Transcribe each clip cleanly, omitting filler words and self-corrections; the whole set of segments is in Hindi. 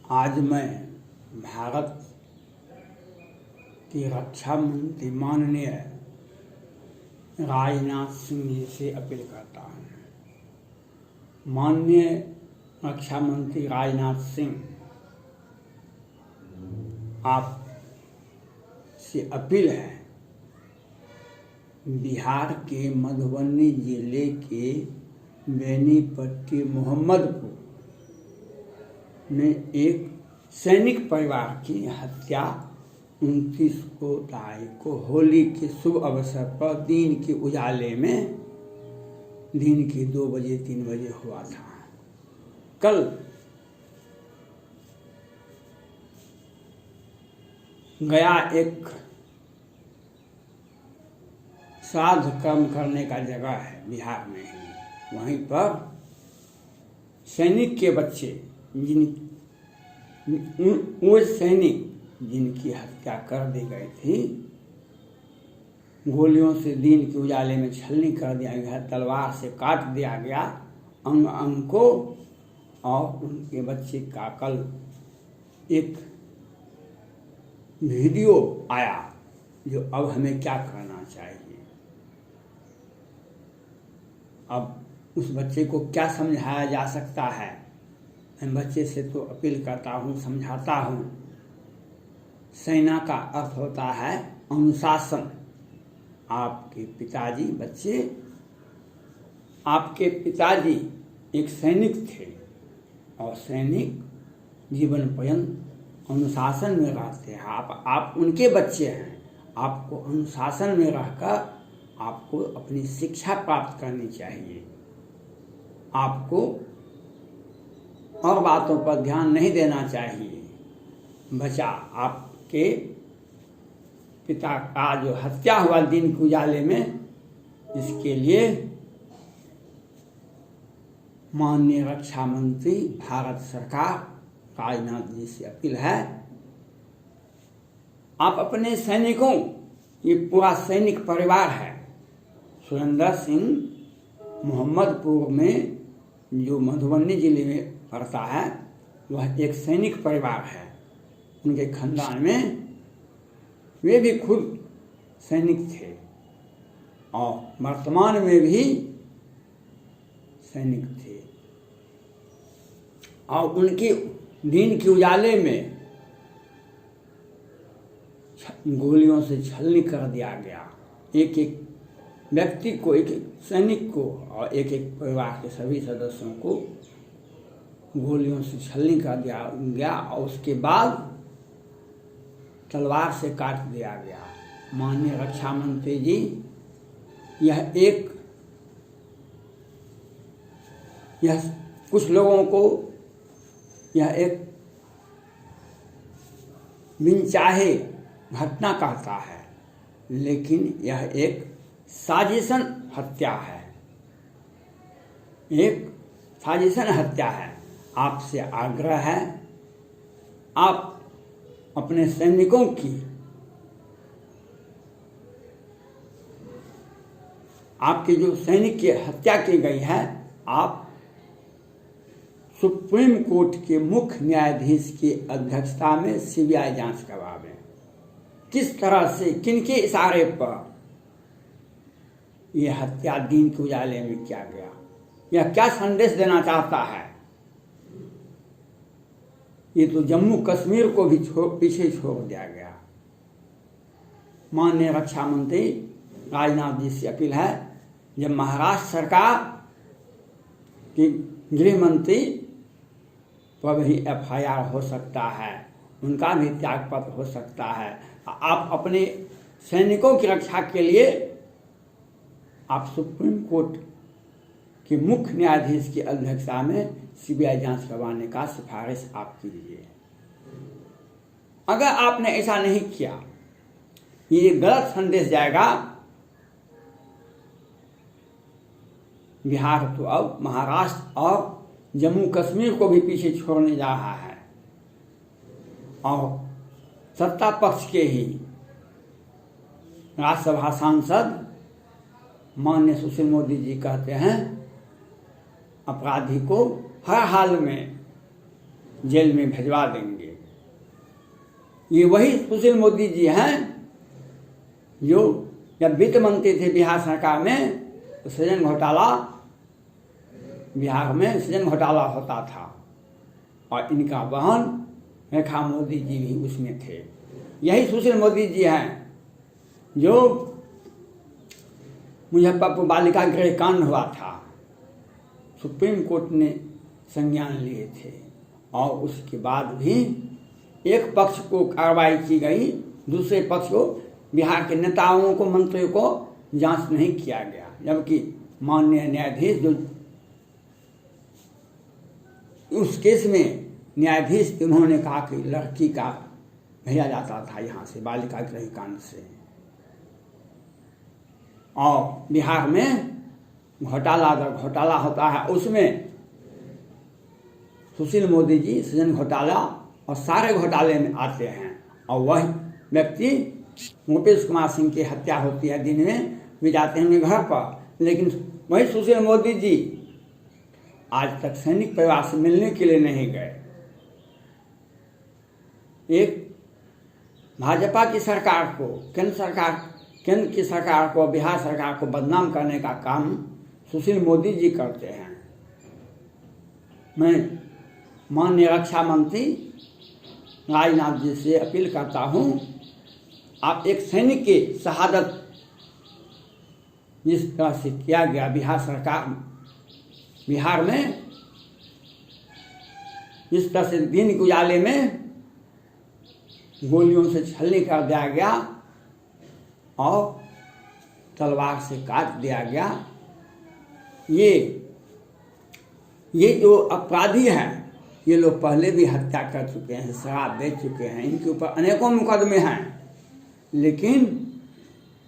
आज मैं भारत की रक्षा मंत्री माननीय राजनाथ सिंह जी से अपील करता हूँ। माननीय रक्षा मंत्री राजनाथ सिंह, आप से अपील है, बिहार के मधुबनी जिले के बेनीपट्टी मोहम्मदपुर में एक सैनिक परिवार की हत्या 29 को होली के शुभ अवसर पर दिन के उजाले में दिन के 2 बजे 3 बजे हुआ था। कल गया एक श्राद्ध कर्म करने का जगह है बिहार में ही, वहीं पर सैनिक के बच्चे वो सैनिक जिनकी हत्या कर दी गई थी, गोलियों से दिन के उजाले में छलनी कर दिया गया, तलवार से काट दिया गया अंग अंग को, और उनके बच्चे का कल एक वीडियो आया जो अब हमें क्या करना चाहिए। अब उस बच्चे को क्या समझाया जा सकता है। मैं बच्चे से तो अपील करता हूँ, समझाता हूँ। सेना का अर्थ होता है अनुशासन। आपके पिताजी बच्चे, आपके पिताजी एक सैनिक थे और सैनिक जीवन पर्यंत अनुशासन में रहते हैं। आप उनके बच्चे हैं। आपको अनुशासन में रहकर आपको अपनी शिक्षा प्राप्त करनी चाहिए। आपको और बातों पर ध्यान नहीं देना चाहिए। बच्चा, आपके पिता का जो हत्या हुआ दिन के उजाले में, इसके लिए माननीय रक्षा मंत्री भारत सरकार राजनाथ जी से अपील है, आप अपने सैनिकों, ये पूरा सैनिक परिवार है, सुरेंद्र सिंह मोहम्मदपुर में जो मधुबनी जिले में पड़ता है, वह एक सैनिक परिवार है। उनके खानदान में वे भी खुद सैनिक थे और वर्तमान में भी सैनिक थे, और उनके दिन के उजाले में गोलियों से छलनी कर दिया गया। एक एक व्यक्ति को, एक एक सैनिक को और एक एक परिवार के सभी सदस्यों को गोलियों से छलनी कर दिया गया और उसके बाद तलवार से काट दिया गया। माननीय रक्षा मंत्री जी, यह कुछ लोगों को यह एक बिनचाहे घटना कहता है, लेकिन यह एक साजिशन हत्या है, एक साजिशन हत्या है। आपसे आग्रह है, आप अपने सैनिकों की, आपके जो सैनिक की हत्या की गई है, आप सुप्रीम कोर्ट के मुख्य न्यायाधीश की अध्यक्षता में सीबीआई जांच करवावें। किस तरह से, किनके इशारे पर यह हत्या दिन के उजाले में किया गया, यह क्या संदेश देना चाहता है। ये तो जम्मू कश्मीर को भी पीछे छोड़ दिया गया। माननीय रक्षा मंत्री राजनाथ जी से अपील है, जब महाराष्ट्र सरकार की गृह मंत्री पर भी FIR हो सकता है, उनका भी त्यागपत्र हो सकता है। आप अपने सैनिकों की रक्षा के लिए आप सुप्रीम कोर्ट के मुख्य न्यायाधीश की अध्यक्षता में सीबीआई जांच करवाने का सिफारिश आप कीजिए। अगर आपने ऐसा नहीं किया, ये गलत संदेश जाएगा। बिहार तो अब महाराष्ट्र और जम्मू कश्मीर को भी पीछे छोड़ने जा रहा है, और सत्ता पक्ष के ही राज्यसभा सांसद माननीय सुशील मोदी जी कहते हैं, अपराधी को हर हाल में जेल में भिजवा देंगे। ये वही सुशील मोदी जी हैं जो जब वित्त मंत्री थे बिहार सरकार में, तो सृजन घोटाला, बिहार में सृजन घोटाला होता था और इनका बहन रेखा मोदी जी भी उसमें थे। यही सुशील मोदी जी हैं जो मुजफ्फरपुर बालिका गृह कांड हुआ था, सुप्रीम कोर्ट ने संज्ञान लिए थे और उसके बाद भी एक पक्ष को कार्रवाई की गई, दूसरे पक्ष को, बिहार के नेताओं को, मंत्रियों को जांच नहीं किया गया। जबकि माननीय न्यायाधीश जो उस केस में न्यायाधीश, उन्होंने कहा कि लड़की का भेजा जाता था यहाँ से बालिका गृह कांड से, और बिहार में घोटाला होता है, उसमें सुशील मोदी जी सृजन घोटाला और सारे घोटाले में आते हैं। और वह व्यक्ति मुकेश कुमार सिंह की हत्या होती है, दिन में भी जाते हैं घर पर, लेकिन वही सुशील मोदी जी आज तक सैनिक परिवार से मिलने के लिए नहीं गए। एक भाजपा की सरकार को, केंद्र की सरकार को, बिहार सरकार को बदनाम करने का काम सुशील मोदी जी करते हैं। मैं माननीय रक्षा मंत्री राजनाथ जी से अपील करता हूं, आप एक सैनिक की शहादत जिस तरह से किया गया बिहार में, जिस तरह से दिन उजाले में गोलियों से छलनी कर दिया गया और तलवार से काट दिया गया, ये जो अपराधी हैं, ये लोग पहले भी हत्या कर चुके हैं, शराब दे चुके हैं, इनके ऊपर अनेकों मुकदमे हैं। लेकिन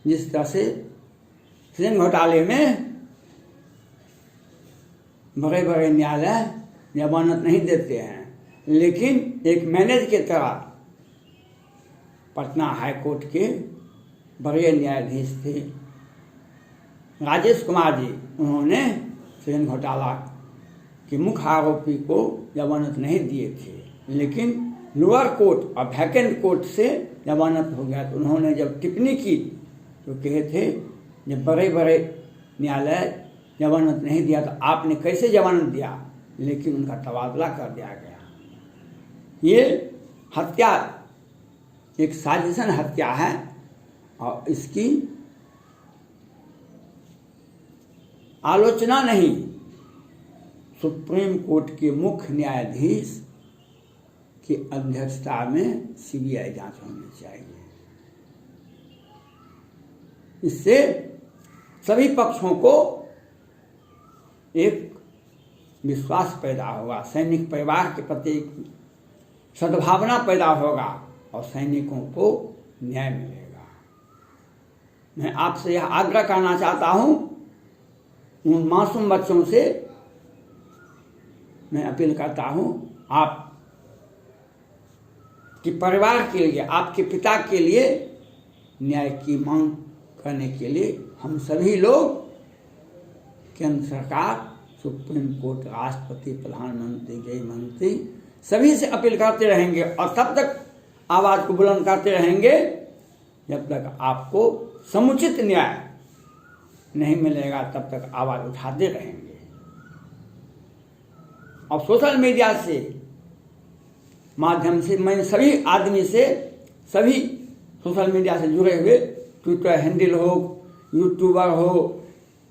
जिस तरह से सृजन घोटाले में बड़े बड़े न्यायालय जमानत नहीं देते हैं, लेकिन एक मैनेज के तरह पटना हाई कोर्ट के बड़े न्यायाधीश थे राजेश कुमार जी, उन्होंने सृजन घोटाला के मुख्य आरोपी को जमानत नहीं दिए थे, लेकिन लोअर कोर्ट और वैकेंट कोर्ट से जमानत हो गया। तो उन्होंने जब टिप्पणी की तो कहे थे जब बड़े बड़े न्यायालय जमानत नहीं दिया तो आपने कैसे जमानत दिया, लेकिन उनका तबादला कर दिया गया। ये हत्या एक साजिशन हत्या है और इसकी आलोचना नहीं, सुप्रीम कोर्ट के मुख्य न्यायाधीश की अध्यक्षता में सीबीआई जांच होनी चाहिए। इससे सभी पक्षों को एक विश्वास पैदा होगा, सैनिक परिवार के प्रति सद्भावना पैदा होगा और सैनिकों को न्याय मिलेगा। मैं आपसे यह आग्रह करना चाहता हूं, उन मासूम बच्चों से मैं अपील करता हूं, आप कि परिवार के लिए, आपके पिता के लिए न्याय की मांग करने के लिए हम सभी लोग केंद्र सरकार, सुप्रीम कोर्ट, राष्ट्रपति, प्रधानमंत्री, गृह मंत्री सभी से अपील करते रहेंगे और तब तक आवाज को बुलंद करते रहेंगे जब तक आपको समुचित न्याय नहीं मिलेगा, तब तक आवाज उठाते रहेंगे। और सोशल मीडिया से माध्यम से मैं सभी आदमी से, सभी सोशल मीडिया से जुड़े हुए, ट्विटर हैंडल हो, यूट्यूबर हो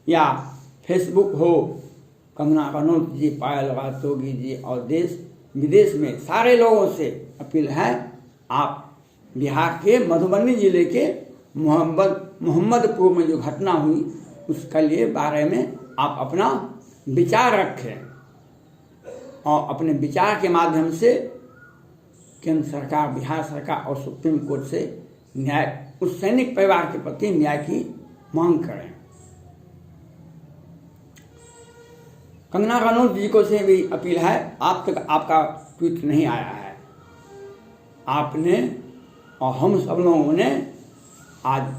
या फेसबुक हो, कंगना रनौत जी, पायल रातोगी जी और देश विदेश में सारे लोगों से अपील है, आप बिहार के मधुबनी जिले के मोहम्मदपुर में जो घटना हुई उसके लिए बारे में आप अपना विचार रखें और अपने विचार के माध्यम से केंद्र सरकार, बिहार सरकार और सुप्रीम कोर्ट से न्याय, उस सैनिक परिवार के प्रति न्याय की मांग करें। कंगना रनौत जी को से भी अपील है, आप तक आपका ट्वीट नहीं आया है, आपने और हम सब लोगों ने आज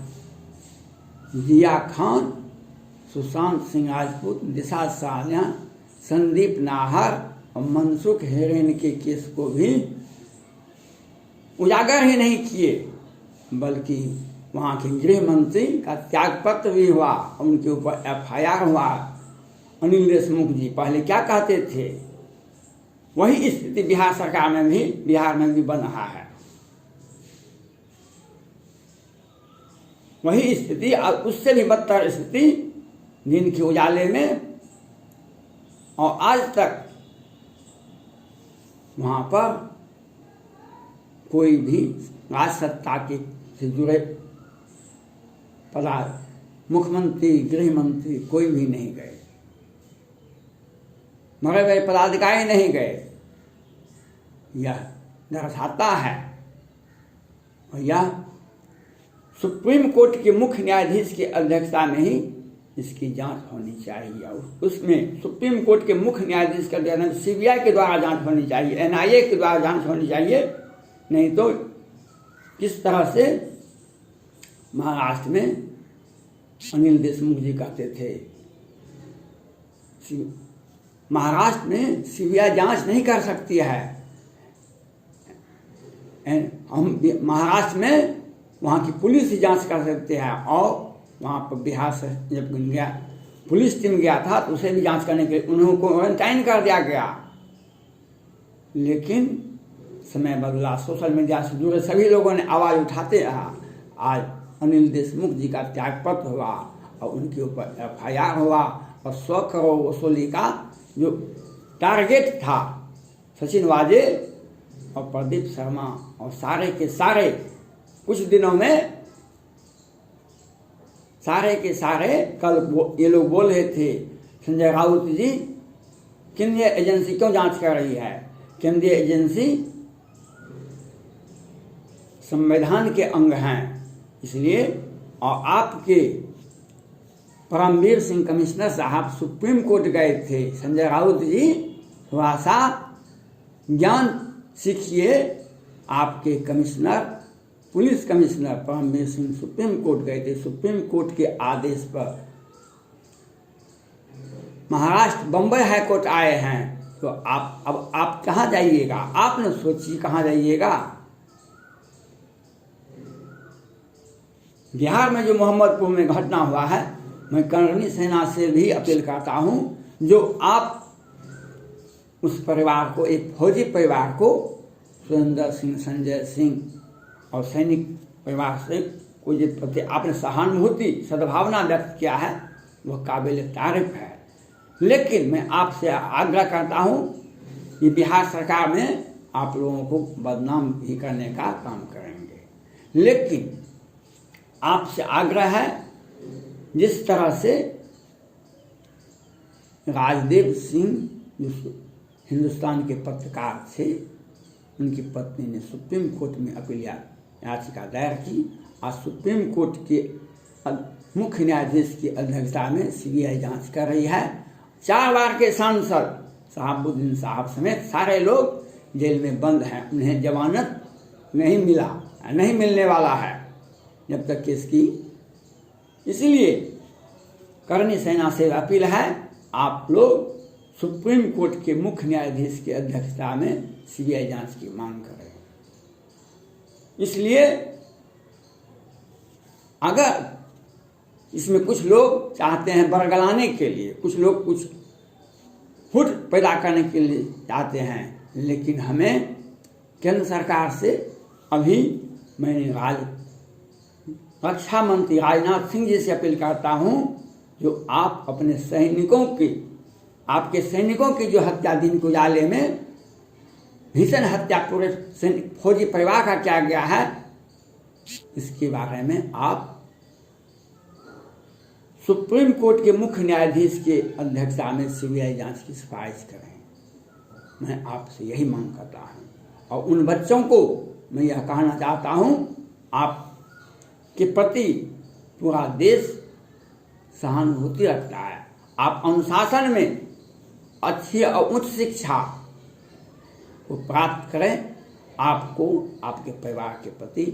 जिया खान, सुशांत सिंह राजपूत, दिशा सालिया, संदीप नाहर और मनसुख हेरेन के केस को भी उजागर ही नहीं किए, बल्कि वहाँ के गृह मंत्री का त्यागपत्र भी हुआ, उनके ऊपर FIR हुआ। अनिल देशमुख जी पहले क्या कहते थे, वही स्थिति बिहार सरकार में भी, बिहार में भी बन रहा है। वही स्थिति और उससे भी बदतर स्थिति दिन के उजाले में, और आज तक वहाँ पर कोई भी राज सत्ता के से जुड़े मुख्यमंत्री, गृह मंत्री कोई भी नहीं गए, मगर गए पदाधिकारी नहीं गए। यह दर्शाता है, और यह सुप्रीम कोर्ट के मुख्य न्यायाधीश की अध्यक्षता में ही इसकी जांच होनी चाहिए। उसमें सुप्रीम कोर्ट के मुख्य न्यायाधीश का अध्ययन CBI के द्वारा जांच होनी चाहिए, NIA के द्वारा जांच होनी चाहिए। नहीं तो किस तरह से महाराष्ट्र में अनिल देशमुख जी कहते थे, महाराष्ट्र में CBI जांच नहीं कर सकती है। हम महाराष्ट्र में वहाँ की पुलिस ही जांच कर सकते हैं, और वहाँ पर बिहार से जब गया पुलिस टीम गया था तो उसे भी जांच करने के लिए उन्होंने क्वारंटाइन कर दिया गया। लेकिन समय बदला, सोशल मीडिया से जुड़े सभी लोगों ने आवाज़ उठाते रहा। आज अनिल देशमुख जी का त्यागपत्र हुआ और उनके ऊपर FIR हुआ, और 100 करोड़ वसूली का जो टारगेट था सचिन वाजे और प्रदीप शर्मा और सारे के सारे कुछ दिनों में सारे के सारे कल ये लोग बोल रहे थे, संजय राउत जी केंद्रीय एजेंसी क्यों जांच कर रही है। केंद्रीय एजेंसी संविधान के अंग हैं, इसलिए। और आपके परमवीर सिंह कमिश्नर साहब सुप्रीम कोर्ट गए थे। संजय राउत जी थोड़ा सा ज्ञान सीखिए। आपके commissioner, police commissioner Paramvir Singh supreme court गए थे। सुप्रीम कोर्ट के आदेश पर महाराष्ट्र बम्बई हाई कोर्ट आए हैं, तो आप कहाँ जाइएगा? आपने सोचिए कहाँ जाइएगा। बिहार में जो मोहम्मदपुर में घटना हुआ है, मैं करनी सेना से भी अपील करता हूँ, जो आप उस परिवार को, एक फौजी परिवार को, सुरेंद्र सिंह, संजय सिंह और सैनिक परिवार से को जिस प्रति आपने सहानुभूति, सद्भावना व्यक्त किया है, वह काबिल तारीफ है। लेकिन मैं आपसे आग्रह करता हूँ, ये बिहार सरकार में आप लोगों को बदनाम भी करने का काम करेंगे। लेकिन आपसे आग्रह है, जिस तरह से राजदेव सिंह जो हिंदुस्तान के पत्रकार थे, उनकी पत्नी ने सुप्रीम कोर्ट में अपील याचिका दायर की, आज सुप्रीम कोर्ट के मुख्य न्यायाधीश की अध्यक्षता में CBI जांच कर रही है। 4 बार के सांसद शहाबुद्दीन साहब समेत सारे लोग जेल में बंद हैं, उन्हें जमानत नहीं मिलने वाला है जब तक केस की। इसलिए करनी सेना से अपील है, आप लोग सुप्रीम कोर्ट के मुख्य न्यायाधीश की अध्यक्षता में CBI जांच की मांग करें। इसलिए अगर इसमें कुछ लोग चाहते हैं बरगलाने के लिए, कुछ लोग कुछ फुट पैदा करने के लिए चाहते हैं, लेकिन हमें केंद्र सरकार से अभी मैंने रक्षा मंत्री राजनाथ सिंह जी से अपील करता हूं, जो आप अपने सैनिकों की, आपके सैनिकों की जो हत्या दिन के उजाले में भीषण हत्या पूरे फौजी परिवार का किया गया है, इसके बारे में आप सुप्रीम कोर्ट के मुख्य न्यायाधीश के अध्यक्षता में CBI जांच की सिफारिश करें। मैं आपसे यही मांग करता हूँ। और उन बच्चों को मैं यह कहना चाहता हूँ, आप के प्रति पूरा देश सहानुभूति रखता है। आप अनुशासन में अच्छी और उच्च शिक्षा को प्राप्त करें। आपको आपके परिवार के प्रति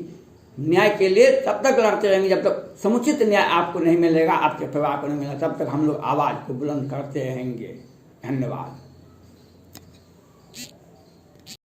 न्याय के लिए तब तक लड़ते रहेंगे जब तक समुचित न्याय आपको नहीं मिलेगा, आपके परिवार को नहीं मिलेगा, तब तक हम लोग आवाज़ को बुलंद करते रहेंगे। धन्यवाद।